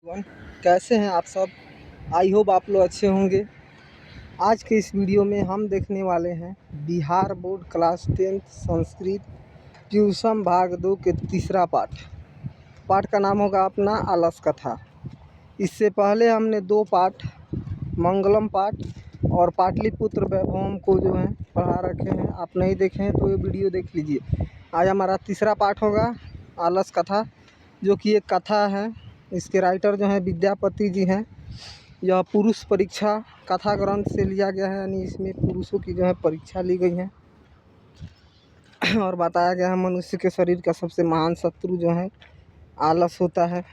One कैसे हैं आप सब। आई होप आप लोग अच्छे होंगे। आज के इस वीडियो में हम देखने वाले हैं Bihar board class 10 Sanskrit tuition भाग 2 के तीसरा पाठ का नाम होगा अपना आलस कथा। इससे पहले हमने 2 पाठ मंगलम पाठ और पाटलिपुत्र वैभवम को जो है पढ़ा रखे हैं। आप नहीं देखे हैं तो ये वीडियो देख लीजिए। आज हमारा तीसरा पाठ होगा आलस कथा, जो कि एक कथा है। इसके राइटर जो हैं विद्यापति जी हैं। यह पुरुष परीक्षा कथा ग्रंथ से लिया गया है, यानी इसमें पुरुषों की जो है परीक्षा ली गई है और बताया गया है मनुष्य के शरीर का सबसे महान शत्रु जो है आलस होता है।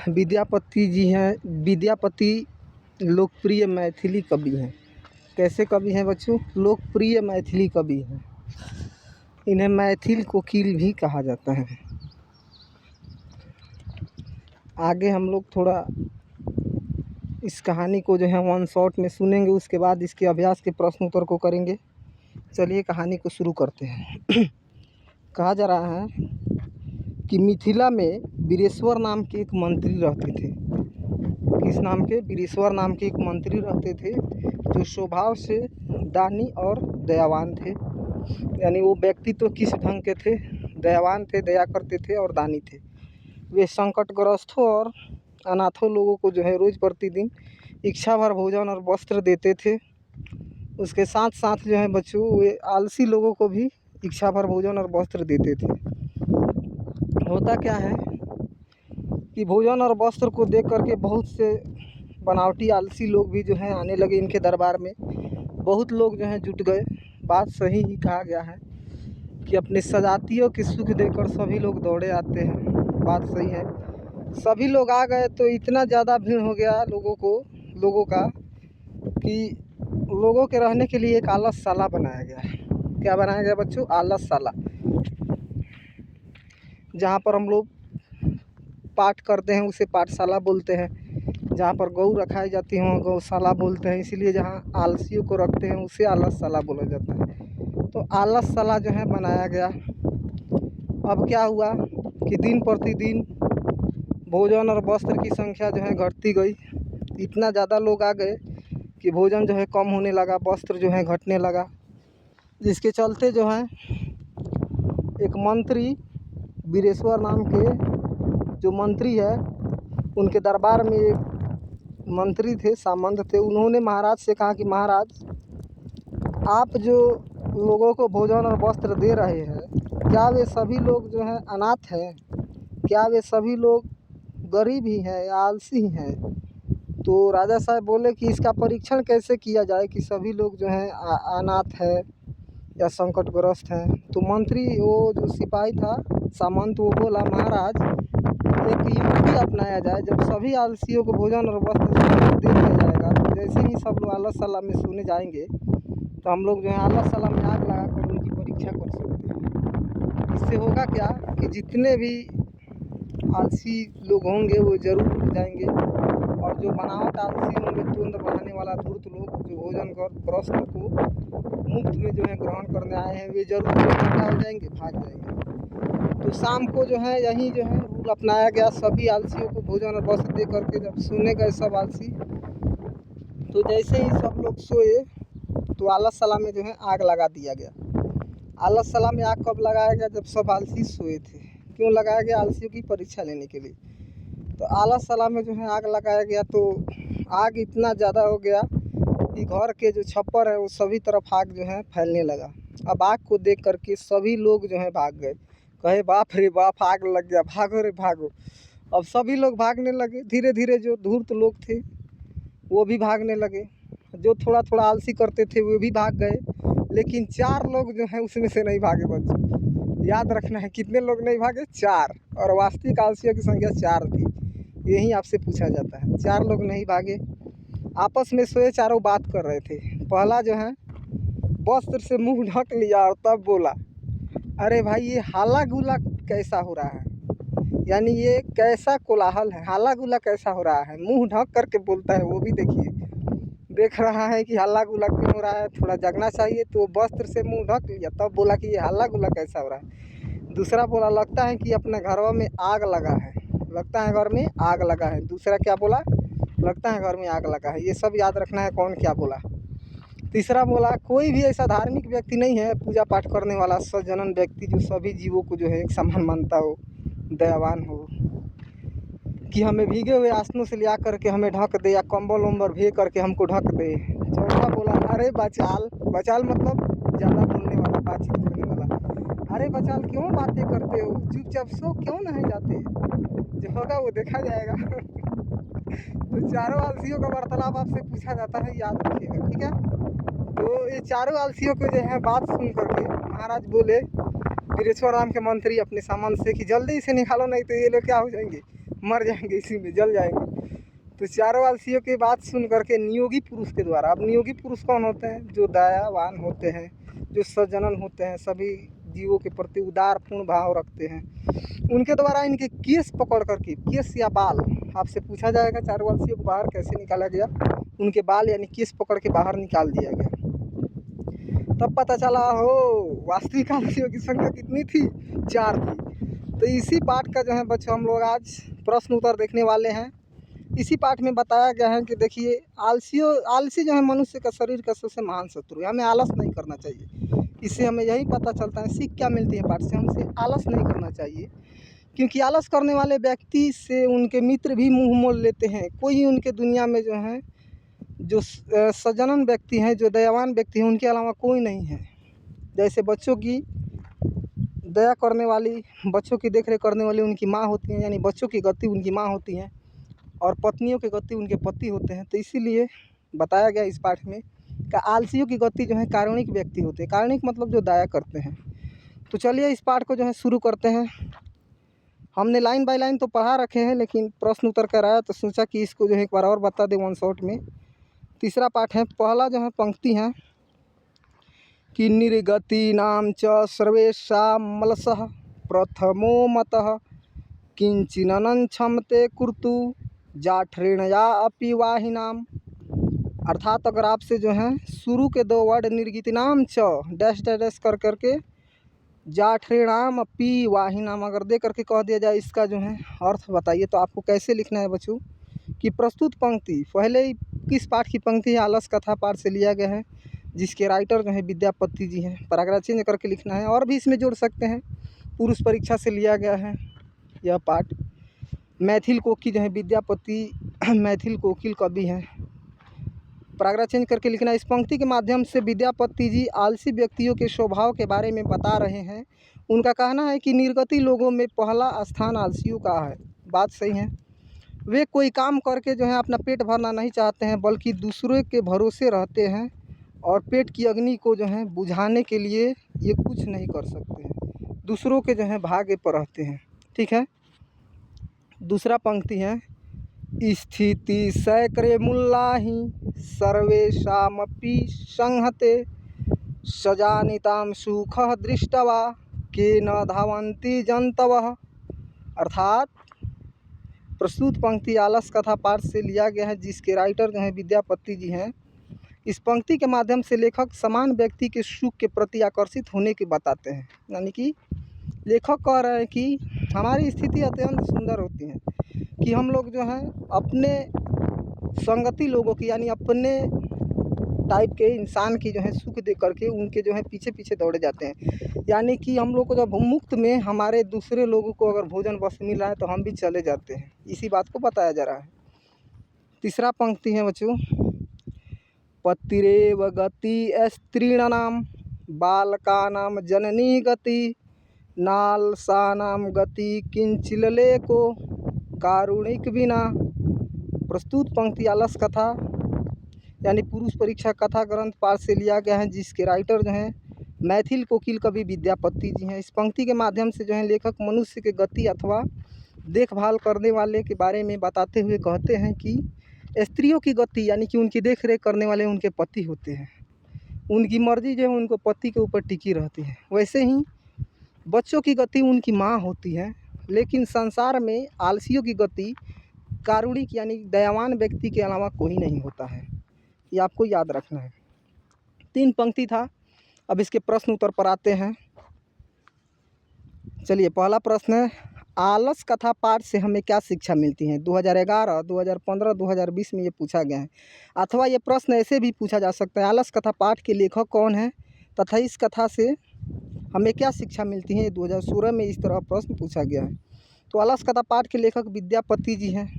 विद्यापति जी हैं। विद्यापति लोकप्रिय मैथिली कवि हैं। कैसे कवि हैं बच्चों? लोकप्रिय मैथिली कवि हैं। इन्हें मैथिल कोकिल भी कहा जाता है। आगे हम लोग थोड़ा इस कहानी को जो है वन शॉट में सुनेंगे, उसके बाद इसके अभ्यास के प्रश्न उत्तर को करेंगे। चलिए कहानी को शुरू करते हैं। कहा जा रहा है कि मिथिला में वीरेश्वर नाम के एक मंत्री रहते थे। किस नाम के? वीरेश्वर नाम के एक मंत्री रहते थे, जो स्वभाव से दानी और दयावान थे। यानी वो व्यक्ति तो किस ढंग के थे? दयावान थे, दया करते थे और दानी थे। वे संकटग्रस्तों और अनाथों लोगों को जो है रोज़ प्रतिदिन इच्छा भर भोजन और वस्त्र देते थे। उसके साथ साथ जो है बच्चों, वे आलसी लोगों को भी इच्छा भर भोजन और वस्त्र देते थे। होता क्या है कि भोजन और वस्त्र को देख करके बहुत से बनावटी आलसी लोग भी जो हैं आने लगे इनके दरबार में। बहुत लोग जो हैं जुट गए। बात सही ही कहा गया है कि अपने सजातियों की सुख देकर सभी लोग दौड़े आते हैं। बात सही है। सभी लोग आ गए तो इतना ज़्यादा भीड़ हो गया लोगों का कि लोगों के रहने के लिए एक आलसशाला बनाया गया है। क्या बनाया गया बच्चों? आलसशाला, जहाँ पर हम लोग पाठ करते हैं उसे पाठशाला बोलते हैं। जहाँ पर गौ रखाई जाती है गौशाला बोलते हैं। इसीलिए जहाँ आलसियों को रखते हैं उसे आलसशाला बोला जाता है। तो आलसशाला जो है बनाया गया। अब क्या हुआ कि दिन प्रतिदिन भोजन और वस्त्र की संख्या जो है घटती गई। इतना ज़्यादा लोग आ गए कि भोजन जो है कम होने लगा, वस्त्र जो है घटने लगा। जिसके चलते जो है एक मंत्री, वीरेश्वर नाम के जो मंत्री है, उनके दरबार में एक मंत्री थे, सामंत थे। उन्होंने महाराज से कहा कि महाराज, आप जो लोगों को भोजन और वस्त्र दे रहे हैं, क्या वे सभी लोग जो हैं अनाथ हैं? क्या वे सभी लोग गरीब ही हैं या आलसी ही हैं? तो राजा साहब बोले कि इसका परीक्षण कैसे किया जाए कि सभी लोग जो हैं अनाथ हैं या संकटग्रस्त हैं। तो मंत्री, वो जो सिपाही था सामंत, वो बोला महाराज, एक युक्ति अपनाया जाए। जब सभी आलसियों को भोजन और वस्त्र दे दिया जाएगा तो जैसे ही सब लोग आलसशाला में सोने जाएंगे तो हम लोग जो है आलसशाला में आग लगा कर उनकी परीक्षा कर सकते हैं। इससे होगा क्या कि जितने भी आलसी लोग होंगे वो ज़रूर उठ जाएंगे, और जो बनावट आलसी होंगे, तुंद बढ़ाने वाला धूर्त लोग, जो भोजन और वस्त्र को मुफ्त में जो है ग्रहण करने आए हैं, वे जरूर क्या हो जाएंगे? भाग जाएंगे। तो शाम को जो है यही जो है रूल अपनाया गया। सभी आलसियों को भोजन और वस्त्र दे करके जब सोने गए सब आलसी, तो जैसे ही सब लोग सोए तो आलसशाला में जो है आग लगा दिया गया। आलसशाला में आग कब लगाया गया? जब सब आलसी सोए थे। क्यों लगाया गया? आलसियों की परीक्षा लेने के लिए। तो आलसशाला में जो है आग लगाया गया। तो आग इतना ज़्यादा हो गया कि घर के जो छप्पर है वो सभी तरफ आग जो है फैलने लगा। अब आग को देख करके सभी लोग जो है भाग गए। कहे बाप रे बाप, आग लग गया, भागो रे भागो। अब सभी लोग भागने लगे। धीरे धीरे जो धूर्त लोग थे वो भी भागने लगे। जो थोड़ा थोड़ा आलसी करते थे वो भी भाग गए। लेकिन 4 लोग जो हैं उसमें से नहीं भागे बच्चों। याद रखना है, कितने लोग नहीं भागे? 4। और वास्तविक आलसियों की संख्या 4 थी। यही आपसे पूछा जाता है। 4 लोग नहीं भागे। आपस में सोए चारों बात कर रहे थे। पहला जो है वस्त्र से मुंह ढक लिया और तब बोला, अरे भाई, ये हाला गुला कैसा हो रहा है? यानी ये कैसा कोलाहल है? हाला गुला कैसा हो रहा है? मुंह ढक करके बोलता है। वो भी देखिए, देख रहा है कि हल्ला गुला क्यों हो रहा है, थोड़ा जगना चाहिए। तो वस्त्र से मुंह ढक लिया, तब बोला कि ये हल्ला गुला कैसा हो रहा है। दूसरा बोला, लगता है कि अपने घरों में आग लगा है। लगता है घर में आग लगा है। दूसरा क्या बोला, लगता है घर में आग लगा है। ये सब याद रखना है कौन क्या बोला। तीसरा बोला कोई भी ऐसा धार्मिक व्यक्ति नहीं है पूजा पाठ करने वाला सज्जनन व्यक्ति जो सभी जीवों को जो है एक समान मानता हो, दयावान हो, कि हमें भीगे हुए आसनों से लिया करके हमें ढक दे या कंबल उम्बर भे करके हमको ढक दे। चौथा बोला अरे बचाल, बचाल मतलब ज़्यादा बोलने वाला, बातचीत करने वाला। अरे बचाल क्यों बातें करते हो, चुपचाप सो क्यों नहीं जाते, जो होगा वो देखा जाएगा। तो चारों आलसियों का वार्तालाप आपसे पूछा जाता है, याद रखिएगा, ठीक है। तो ये चारों आलसियों को जो है बात सुन करके महाराज बोले वीरेश्वर राम के मंत्री अपने सामान से कि जल्दी इसे निकालो, नहीं तो ये लोग क्या हो जाएंगे, मर जाएंगे, इसी में जल जाएंगे। तो चारों आलसियों की बात सुन करके नियोगी पुरुष के द्वारा, अब नियोगी पुरुष कौन होते हैं, जो दयावान होते हैं, जो सज्जनन होते हैं, सभी जीवों के प्रति उदार पूर्ण भाव रखते हैं, उनके द्वारा इनके केस पकड़ करके, केस या बाल आपसे पूछा जाएगा चारों आलसियों को बाहर कैसे निकाला गया, उनके बाल यानी केस पकड़ के बाहर निकाल दिया गया। तब पता चला हो वास्तविक आलसियों की संख्या कितनी थी, 4 थी। तो इसी पाठ का जो है बच्चों हम लोग आज प्रश्न उत्तर देखने वाले हैं। इसी पाठ में बताया गया है कि देखिए आलसी जो है मनुष्य का शरीर का सबसे महान शत्रु है। हमें आलस नहीं करना चाहिए। इससे हमें यही पता चलता है, सीख क्या मिलती है पाठ से, हमसे आलस नहीं करना चाहिए, क्योंकि आलस करने वाले व्यक्ति से उनके मित्र भी मुँह मोड़ लेते हैं। कोई उनके दुनिया में जो है जो सज्जनन व्यक्ति हैं, जो दयावान व्यक्ति हैं, उनके अलावा कोई नहीं है। जैसे बच्चों की दया करने वाली, बच्चों की देखरेख करने वाली उनकी माँ होती हैं, यानी बच्चों की गति उनकी माँ होती हैं, और पत्नियों की गति उनके पति होते हैं। तो इसीलिए बताया गया इस पाठ में कि आलसियों की गति जो है कारुणिक व्यक्ति होते हैं। कारुणिक मतलब जो दया करते हैं। तो चलिए इस पाठ को जो है शुरू करते हैं। हमने लाइन बाय लाइन तो पढ़ा रखे हैं, लेकिन प्रश्न उत्तर कराया तो सोचा कि इसको जो है एक बार और बता दें वन शॉट में। तीसरा पाठ है, पहला जो है पंक्ति है कि निर्गतीनां च सर्वेषां मलसः प्रथमो मतः किंचिननं क्षमते कुर्तु जाठरेणया अपि वाहिनाम। अर्थात अगर आपसे जो है शुरू के 2 वर्ड निर्गतिनाम च डैश डैश डैश कर करके जाठरेणाम अपि वाहिनाम अगर दे करके कह दिया जाए, इसका जो है अर्थ बताइए। तो आपको कैसे लिखना है बच्चों कि प्रस्तुत पंक्ति पहले ही किस पाठ की पंक्ति है, आलस कथा पाठ से लिया गया है, जिसके राइटर जो है विद्यापति जी हैं। पैराग्राफ चेंज करके लिखना है, और भी इसमें जोड़ सकते हैं। पुरुष परीक्षा से लिया गया है यह पाठ। मैथिल कोकिल जो है विद्यापति मैथिल कोकिल कवि हैं। पैराग्राफ चेंज करके लिखना। इस पंक्ति के माध्यम से विद्यापति जी आलसी व्यक्तियों के स्वभाव के बारे में बता रहे हैं। उनका कहना है कि निर्गति लोगों में पहला स्थान आलसियों का है। बात सही है। वे कोई काम करके जो है अपना पेट भरना नहीं चाहते हैं, बल्कि दूसरों के भरोसे रहते हैं, और पेट की अग्नि को जो है बुझाने के लिए ये कुछ नहीं कर सकते हैं, दूसरों के जो है भाग्य पर रहते हैं। ठीक है। दूसरा पंक्ति है, स्थिति सैकरे मुल्लाहि सर्वेषामपि संहते सजानितां सुखः दृष्टवा के न धावन्ति जंतवः। अर्थात प्रस्तुत पंक्ति आलस कथा पाठ से लिया गया है, जिसके राइटर जो हैं विद्यापति जी हैं। इस पंक्ति के माध्यम से लेखक समान व्यक्ति के सुख के प्रति आकर्षित होने के बताते हैं। यानी कि लेखक कह रहे हैं कि हमारी स्थिति अत्यंत सुंदर होती है कि हम लोग जो हैं अपने संगति लोगों की, यानी अपने टाइप के इंसान की जो है सुख दे करके उनके जो है पीछे पीछे दौड़े जाते हैं। यानी कि हम लोग को जब मुफ्त में हमारे दूसरे लोगों को अगर भोजन बस मिल रहा है तो हम भी चले जाते हैं। इसी बात को बताया जा रहा है। तीसरा पंक्ति है बच्चों, पतिरेव गति स्त्रीणाम बालकानाम जननी गति नालसानाम गति किंचिलले को कारुणिक बिना। प्रस्तुत पंक्ति आलस कथा यानी पुरुष परीक्षा कथा ग्रंथ पाठ से लिया गया है, जिसके राइटर जो हैं मैथिल कोकिल कवि विद्यापति जी हैं। इस पंक्ति के माध्यम से जो है लेखक मनुष्य के गति अथवा देखभाल करने वाले के बारे में बताते हुए कहते हैं कि स्त्रियों की गति यानी कि उनकी देख रेख करने वाले उनके पति होते हैं। उनकी मर्जी जो है उनको पति के ऊपर टिकी रहती है। वैसे ही बच्चों की गति उनकी माँ होती है। लेकिन संसार में आलसियों की गति कारुणिक यानी दयावान व्यक्ति के अलावा कोई नहीं होता है। ये आपको याद रखना है। 3 पंक्ति था। अब इसके प्रश्न उत्तर पर आते हैं। चलिए, पहला प्रश्न है, आलस कथा पाठ से हमें क्या शिक्षा मिलती है? 2011, 2015, 2020 में ये पूछा गया है। अथवा ये प्रश्न ऐसे भी पूछा जा सकता है, आलस कथा पाठ के लेखक कौन है तथा इस कथा से हमें क्या शिक्षा मिलती है? 2016 में इस तरह प्रश्न पूछा गया है। तो आलस कथा पाठ के लेखक विद्यापति जी हैं।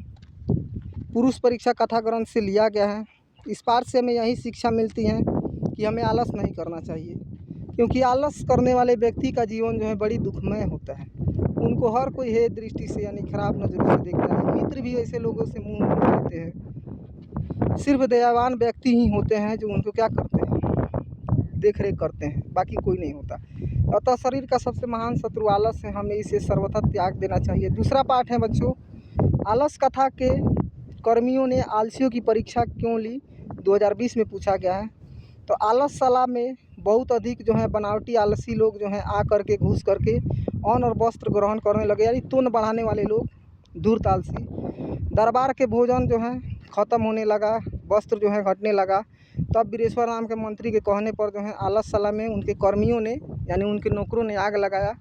पुरुष परीक्षा कथा ग्रंथ से लिया गया है। इस पाठ से हमें यही शिक्षा मिलती है कि हमें आलस नहीं करना चाहिए, क्योंकि आलस करने वाले व्यक्ति का जीवन जो है बड़ी दुखमय होता है। उनको हर कोई हे दृष्टि से यानी खराब नज़रों से देखता है। मित्र भी ऐसे लोगों से मुंह मोड़ लेते हैं। सिर्फ दयावान व्यक्ति ही होते हैं जो उनको क्या करते हैं, देख रेख करते हैं, बाकी कोई नहीं होता। अतः शरीर का सबसे महान शत्रु आलस है, हमें इसे सर्वथा त्याग देना चाहिए। दूसरा पाठ है बच्चों, आलस कथा के कर्मियों ने आलसियों की परीक्षा क्यों ली? 2020 में पूछा गया है। तो आलसशाला में बहुत अधिक जो है बनावटी आलसी लोग जो हैं आ करके घुस करके अन्न और वस्त्र ग्रहण करने लगे, यानी तुन बढ़ाने वाले लोग, धूर्त आलसी। दरबार के भोजन जो है ख़त्म होने लगा, वस्त्र जो है घटने लगा। तब वीरेश्वर राम के मंत्री के कहने पर जो है आलसशाला में उनके कर्मियों ने यानी उनके नौकरों ने आग लगाया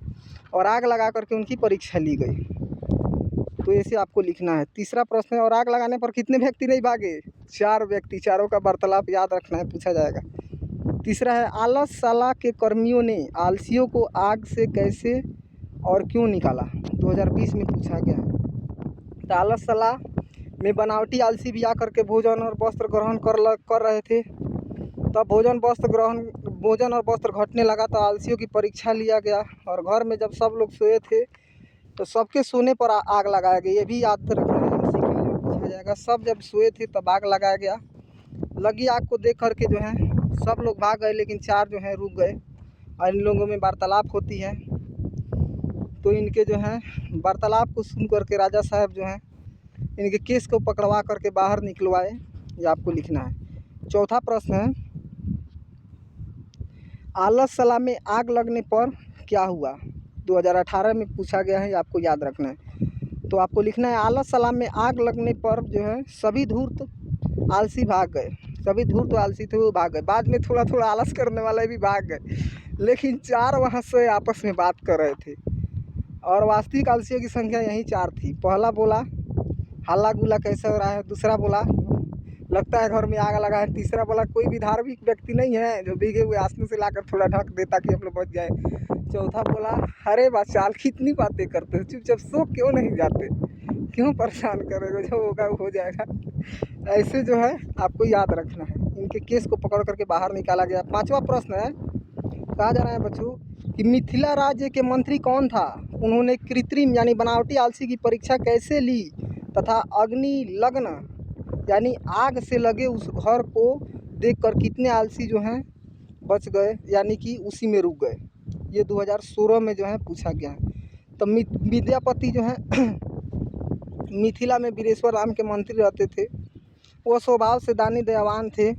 और आग लगा करके उनकी परीक्षा ली गई। तो ऐसे आपको लिखना है। तीसरा प्रश्न है, और आग लगाने पर कितने व्यक्ति नहीं भागे? 4 व्यक्ति, चारों का वार्तालाप याद रखना है, पूछा जाएगा। तीसरा है, आलसशाला के कर्मियों ने आलसियों को आग से कैसे और क्यों निकाला? 2020 में पूछा गया है। तो आलसशाला में बनावटी आलसी भी आकर के भोजन और वस्त्र ग्रहण कर रहे थे। तब भोजन और वस्त्र घटने लगा तो आलसियों की परीक्षा लिया गया, और घर में जब सब लोग सोए थे तो सबके सोने पर आग लगाया गया। ये भी याद रखना है, MCQ में पूछा जाएगा। सब जब सोए थे तब आग लगाया गया। लगी आग को देख करके जो है सब लोग भाग गए, लेकिन 4 जो हैं रुक गए। और इन लोगों में वार्तालाप होती है, तो इनके जो है वार्तालाप को सुन करके राजा साहब जो हैं इनके केस को पकड़वा करके बाहर निकलवाए। ये आपको लिखना है। चौथा प्रश्न है, आलसशाला में आग लगने पर क्या हुआ? 2018 में पूछा गया है, ये आपको याद रखना है। तो आपको लिखना है, आलसशाला में आग लगने पर जो है सभी धूर्त आलसी भाग गए। सभी धूर्त आलसी थे वो भाग गए। बाद में थोड़ा थोड़ा आलस करने वाले भी भाग गए, लेकिन 4 वहाँ से आपस में बात कर रहे थे, और वास्तविक आलसियों की संख्या यही 4 थी। पहला बोला हल्ला गुल्ला कैसे हो रहा है, दूसरा बोला लगता है घर में आग लगा है, तीसरा बोला कोई भी धार्मिक व्यक्ति नहीं है जो भीगे हुए आसनों से लाकर थोड़ा ढक दे ताकि हम लोग बच जाए, चौथा बोला अरे बाचाल कितनी बातें करते हो, चुपचाप सो क्यों नहीं जाते, क्यों परेशान करोगे, जो होगा वो हो जाएगा। ऐसे जो है आपको याद रखना है। इनके केस को पकड़ करके बाहर निकाला गया। 5वां प्रश्न है, कहा जा रहा है बच्चों कि मिथिला राज्य के मंत्री कौन था? उन्होंने कृत्रिम यानी बनावटी आलसी की परीक्षा कैसे ली तथा अग्नि लग्न यानी आग से लगे उस घर को देखकर कितने आलसी जो हैं बच गए, यानी कि उसी में रुक गए। ये 2016 में जो है पूछा गया है। तो विद्यापति जो हैं मिथिला में वीरेश्वर राम के मंत्री रहते थे। वो स्वभाव से दानी दयावान थे।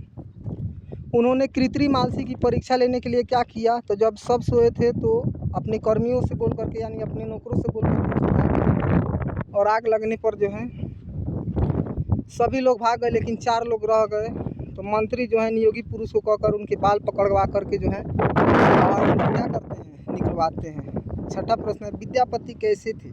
उन्होंने कृत्रिम आलसी की परीक्षा लेने के लिए क्या किया? तो जब सब सोए थे तो अपने कर्मियों से बोल करके यानी अपने नौकरों से बोल करके, और आग लगने पर जो है सभी लोग भाग गए, लेकिन 4 लोग रह गए। तो मंत्री जो है नियोगी पुरुष को कहकर उनके बाल पकड़वा करके जो है और क्या करते हैं, निकलवाते हैं। छठा प्रश्न है, विद्यापति कैसे थे?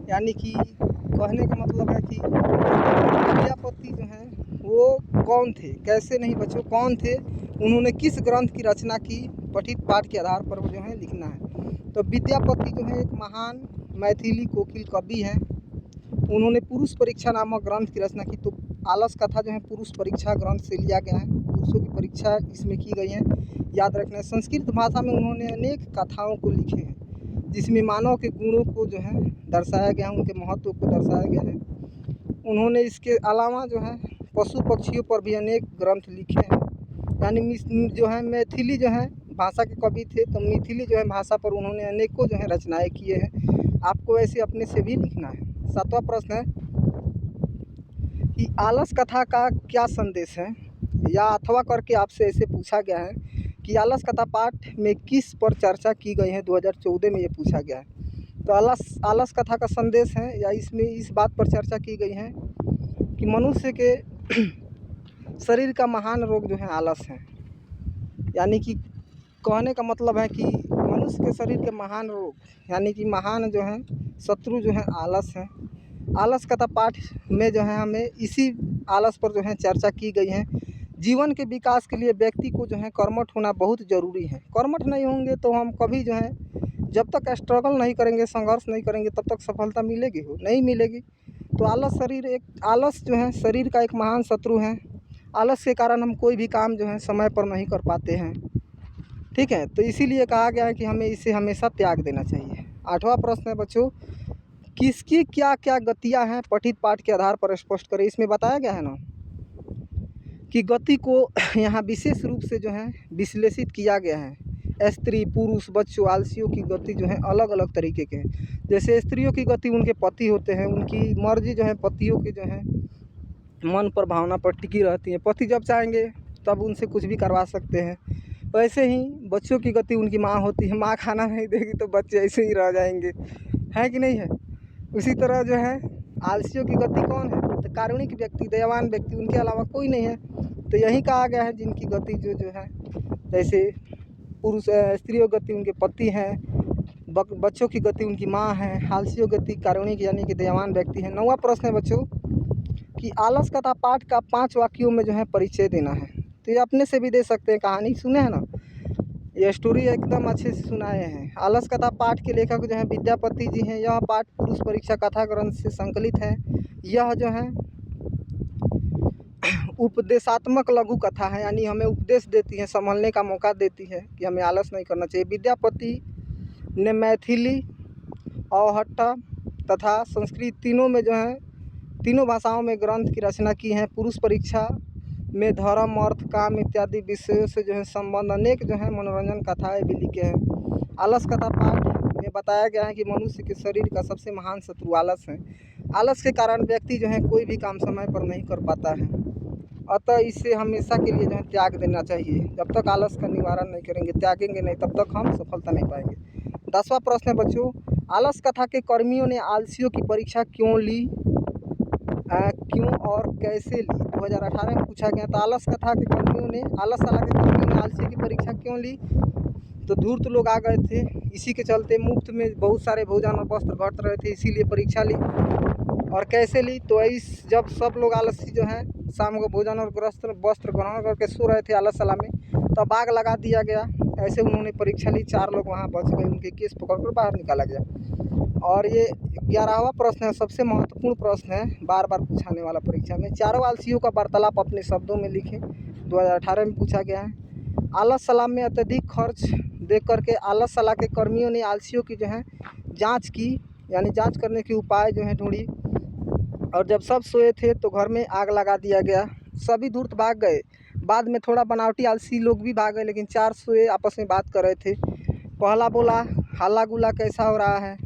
यानी कि कहने का मतलब है कि विद्यापति जो हैं वो कौन थे, कैसे नहीं बच्चों, कौन थे, उन्होंने किस ग्रंथ की रचना की, पठित पाठ के आधार पर जो है लिखना है। तो विद्यापति जो है एक महान मैथिली कोकिल कवि हैं। उन्होंने पुरुष परीक्षा नामक ग्रंथ की रचना की। तो आलस कथा जो है पुरुष परीक्षा ग्रंथ से लिया गया है, पुरुषों की परीक्षा इसमें की गई है, याद रखना है। संस्कृत भाषा में उन्होंने अनेक कथाओं को लिखे हैं, जिसमें मानव के गुणों को जो है दर्शाया गया है, उनके महत्व को दर्शाया गया है। उन्होंने इसके अलावा जो है पशु पक्षियों पर भी अनेक ग्रंथ लिखे हैं। यानी जो है मैथिली जो है भाषा के कवि थे, तो मैथिली जो है भाषा पर उन्होंने अनेकों जो है रचनाएँ किए हैं। आपको ऐसे अपने से भी लिखना है। 7वां प्रश्न है कि आलस कथा का क्या संदेश है, या अथवा करके आपसे ऐसे पूछा गया है कि आलस कथा पाठ में किस पर चर्चा की गई है? 2014 में ये पूछा गया है। तो आलस कथा का संदेश है, या इसमें इस बात पर चर्चा की गई है कि मनुष्य के शरीर का महान रोग जो है आलस है। यानी कि कहने का मतलब है कि मनुष्य के शरीर के महान रोग यानी कि महान जो है शत्रु जो है आलस है। आलस कथा पाठ में जो है हमें इसी आलस पर जो है चर्चा की गई है। जीवन के विकास के लिए व्यक्ति को जो है कर्मठ होना बहुत ज़रूरी है। कर्मठ नहीं होंगे तो हम कभी जो है, जब तक स्ट्रगल नहीं करेंगे, संघर्ष नहीं करेंगे, तब तक सफलता मिलेगी हो नहीं मिलेगी। तो आलस जो है शरीर का एक महान शत्रु है। आलस के कारण हम कोई भी काम जो है समय पर नहीं कर पाते हैं। ठीक है, तो इसीलिए कहा गया है कि हमें इसे हमेशा त्याग देना चाहिए। 8वां प्रश्न है बच्चों, किसकी क्या क्या गतियाँ हैं पठित पाठ के आधार पर स्पष्ट करें। इसमें बताया गया है ना कि गति को यहाँ विशेष रूप से जो है विश्लेषित किया गया है। स्त्री, पुरुष, बच्चों, आलसियों की गति जो है अलग अलग तरीके के हैं। जैसे स्त्रियों की गति उनके पति होते हैं, उनकी मर्जी जो है पतियों के जो है मन पर, भावना पर टिकी रहती है। पति जब चाहेंगे तब उनसे कुछ भी करवा सकते हैं। वैसे ही बच्चों की गति उनकी माँ होती है, माँ खाना नहीं देगी तो बच्चे ऐसे ही रह जाएंगे, है कि नहीं है। उसी तरह जो है आलसियों की गति कौन है, तो कारुणिक व्यक्ति, दयावान व्यक्ति, उनके अलावा कोई नहीं है। तो यही कहा गया है जिनकी गति जो है, जैसे पुरुष स्त्रियों की गति उनके पति हैं, बच्चों की गति उनकी माँ है, आलसियों की गति कारुणिक यानी कि दयावान व्यक्ति है। 9वां प्रश्न है बच्चों कि आलस कथा पाठ का 5 वाक्यों में जो है परिचय देना है। तो ये अपने से भी दे सकते हैं, कहानी सुने हैं ना, ये स्टोरी एकदम अच्छे से सुनाए हैं। आलस कथा पाठ के लेखक जो हैं विद्यापति जी हैं। यह पाठ पुरुष परीक्षा कथा ग्रंथ से संकलित है। यह जो है उपदेशात्मक लघु कथा है, यानी हमें उपदेश देती है, संभलने का मौका देती है कि हमें आलस नहीं करना चाहिए। विद्यापति ने मैथिली, अवहट्टा तथा संस्कृत तीनों में जो है, तीनों भाषाओं में ग्रंथ की रचना की है। पुरुष परीक्षा में धर्म, अर्थ, काम इत्यादि विषयों से जो है संबंध अनेक जो है मनोरंजन कथाएँ भी लिखे हैं। आलस कथा पाठ में बताया गया है कि मनुष्य के शरीर का सबसे महान शत्रु आलस है। आलस के कारण व्यक्ति जो है कोई भी काम समय पर नहीं कर पाता है, अतः इसे हमेशा के लिए जो है त्याग देना चाहिए। जब तक आलस का निवारण नहीं करेंगे, त्यागेंगे नहीं, तब तक हम सफलता नहीं पाएंगे। 10वां प्रश्न है बच्चों, आलस कथा के कर्मियों ने आलसियों की परीक्षा क्यों ली, क्यों और कैसे ली। 2018 में पूछा गया था। आलस कथा के कर्मियों ने, आलस कला के कर्मियों ने आलसी की परीक्षा क्यों ली, तो धूर्त लोग आ गए थे, इसी के चलते मुफ्त में बहुत सारे भोजन और वस्त्र घट रहे थे, इसीलिए परीक्षा ली। और कैसे ली, तो जब सब लोग आलसी जो हैं शाम को भोजन और वस्त्र ग्रहण करके सो रहे थे आलसशाला में, तब आग लगा दिया गया। ऐसे उन्होंने परीक्षा ली, 4 लोग वहाँ बच गए, उनके केस पकड़कर बाहर निकाला गया। और ये 11वां प्रश्न है, सबसे महत्वपूर्ण प्रश्न है, बार बार पूछाने वाला परीक्षा में। चारों आलसियों का वार्तालाप अपने शब्दों में लिखें। 2018 में पूछा गया है। आलसशाला में अत्यधिक खर्च देख करके आलसशाला के कर्मियों ने आलसियों की जो है जाँच की, यानी जाँच करने के उपाय जो है ढूंढी। और जब सब सोए थे तो घर में आग लगा दिया गया, सभी धूर्त भाग गए। बाद में थोड़ा बनावटी आलसी लोग भी भाग गए, लेकिन 4 सोए आपस में बात कर रहे थे। पहला बोला, हल्ला गुल्ला कैसा हो रहा है,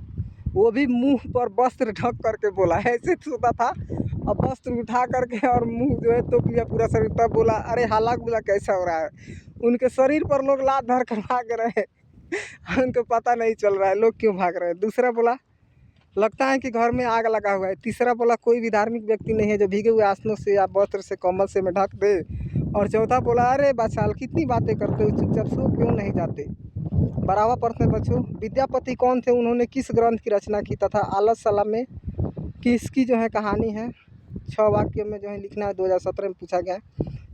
वो भी मुंह पर वस्त्र ढक करके बोला, ऐसे सोता था अब वस्त्र उठा करके और मुंह जो है तोप लिया पूरा शरीर, तब बोला अरे हल्ला गुल्ला कैसा हो रहा है। उनके शरीर पर लोग लात धर कर भाग रहे हैं, उनको पता नहीं चल रहा है लोग क्यों भाग रहे हैं। दूसरा बोला, लगता है कि घर में आग लगा हुआ है। तीसरा बोला, कोई भी धार्मिक व्यक्ति नहीं है जो भीगे हुए आसनों से या वस्त्र से, कम्बल से में ढक दे। और चौथा बोला, अरे बचाल कितनी बातें करते हो, चुपचाप सो क्यों नहीं जाते। 12वां प्रश्न है बच्चों, विद्यापति कौन थे, उन्होंने किस ग्रंथ की रचना की तथा आलसशाला में किसकी जो है कहानी है। 6 वाक्य में जो है लिखना है, 2017 में पूछा गया है।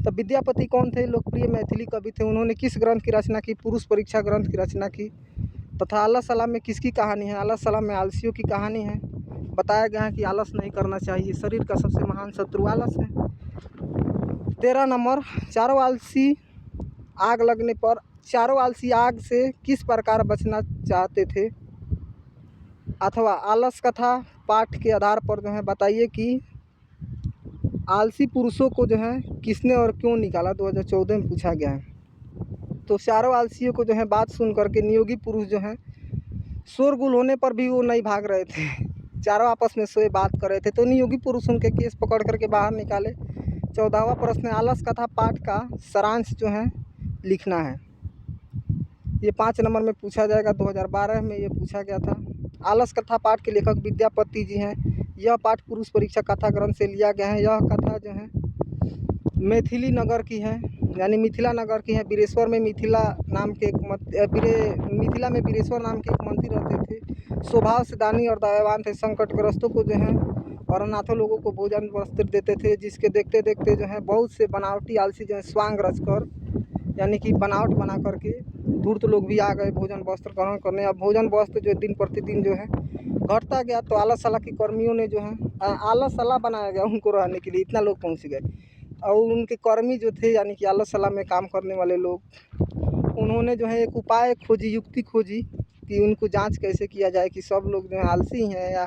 तो विद्यापति कौन थे, लोकप्रिय मैथिली कवि थे, उन्होंने किस ग्रंथ की रचना की, पुरुष परीक्षा ग्रंथ की रचना की। तथा आलसशाला में किसकी कहानी है, आलसशाला में आलसियों की कहानी है। बताया गया है कि आलस नहीं करना चाहिए, शरीर का सबसे महान शत्रु आलस है। 13 नंबर, चारों आलसी आग से किस प्रकार बचना चाहते थे, अथवा आलस कथा पाठ के आधार पर जो है बताइए कि आलसी पुरुषों को जो है किसने और क्यों निकाला। 2014 में पूछा गया है। तो चारों आलसियों को जो है बात सुन करके नियोगी पुरुष जो हैं शोरगुल होने पर भी वो नहीं भाग रहे थे, चारों आपस में सोए बात कर रहे थे, तो नियोगी पुरुष उनके केस पकड़ करके बाहर निकाले। 14वां प्रश्न, आलस कथा पाठ का सारांश जो है लिखना है। ये 5 नंबर में पूछा जाएगा, 2012 में ये पूछा गया था। आलस कथा पाठ के लेखक विद्यापति जी हैं। यह पाठ पुरुष परीक्षा कथा ग्रंथ से लिया गया है। यह कथा जो है मैथिली नगर की है, यानी मिथिला नगर की है। बीरेश्वर में मिथिला में बीरेश्वर नाम के एक मंत्री रहते थे। स्वभाव से दानी और दयावान थे। संकटग्रस्तों को जो है और अनाथों लोगों को भोजन वस्त्र देते थे, जिसके देखते देखते जो है बहुत से बनावटी आलसी जो है स्वांग रचकर, यानी कि बनावट बना करके धूर्त लोग भी आ गए भोजन वस्त्र ग्रहण करने। अब भोजन वस्त्र जो दिन प्रतिदिन जो है घटता गया, तो आला सला के कर्मियों ने जो है आला सला बनाया गया उनको रहने के लिए, इतना लोग पहुंच गए। और उनके कर्मी जो थे, यानी कि आला सला में काम करने वाले लोग, उन्होंने जो है एक उपाय खोजी, युक्ति खोजी कि उनको जांच कैसे किया जाए कि सब लोग जो है आलसी हैं या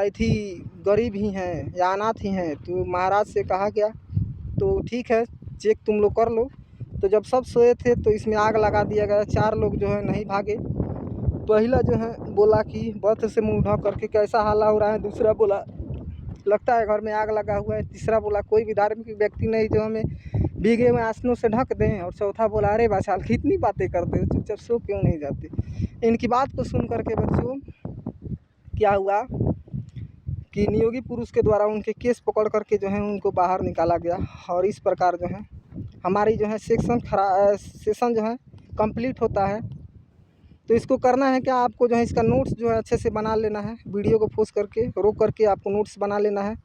थी गरीब ही हैं या अनाथ ही हैं। तो महाराज से कहा गया, तो ठीक है चेक तुम लोग कर लो। तो जब सब सोए थे तो इसमें आग लगा दिया गया। 4 लोग जो है नहीं भागे। पहला जो है बोला कि बर्थ से मुंह ढक करके कैसा हाला हो रहा है। दूसरा बोला लगता है घर में आग लगा हुआ है। तीसरा बोला कोई भी धार्मिक व्यक्ति नहीं जो हमें भीगे हुए आसनों से ढक दें। और चौथा बोला अरे बाचाल कितनी बातें करते हो, चुपचाप सो क्यों नहीं जाते। इनकी बात को सुन करके बच्चों क्या हुआ कि नियोगी पुरुष के द्वारा उनके केस पकड़ करके जो है उनको बाहर निकाला गया। और इस प्रकार जो है हमारी जो है सेशन जो है कंप्लीट होता है। तो इसको करना है क्या, आपको जो है इसका नोट्स जो है अच्छे से बना लेना है। वीडियो को पॉज करके रोक करके आपको नोट्स बना लेना है।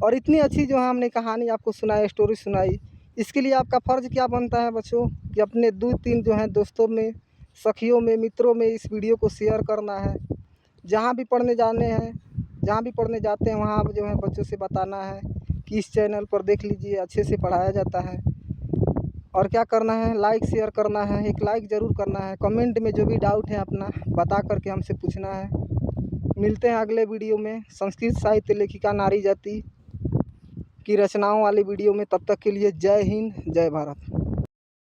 और इतनी अच्छी जो है हमने कहानी आपको सुनाई, स्टोरी सुनाई, इसके लिए आपका फ़र्ज़ क्या बनता है बच्चों कि अपने 2-3 जो है दोस्तों में, सखियों में, मित्रों में इस वीडियो को शेयर करना है। जहाँ भी पढ़ने जाते हैं वहाँ जो है बच्चों से बताना है कि इस चैनल पर देख लीजिए, अच्छे से पढ़ाया जाता है। और क्या करना है, लाइक शेयर करना है, एक लाइक ज़रूर करना है। कमेंट में जो भी डाउट है अपना बता करके हमसे पूछना है। मिलते हैं अगले वीडियो में संस्कृत साहित्य लेखिका नारी जाति की रचनाओं वाली वीडियो में। तब तक के लिए जय हिंद, जय भारत।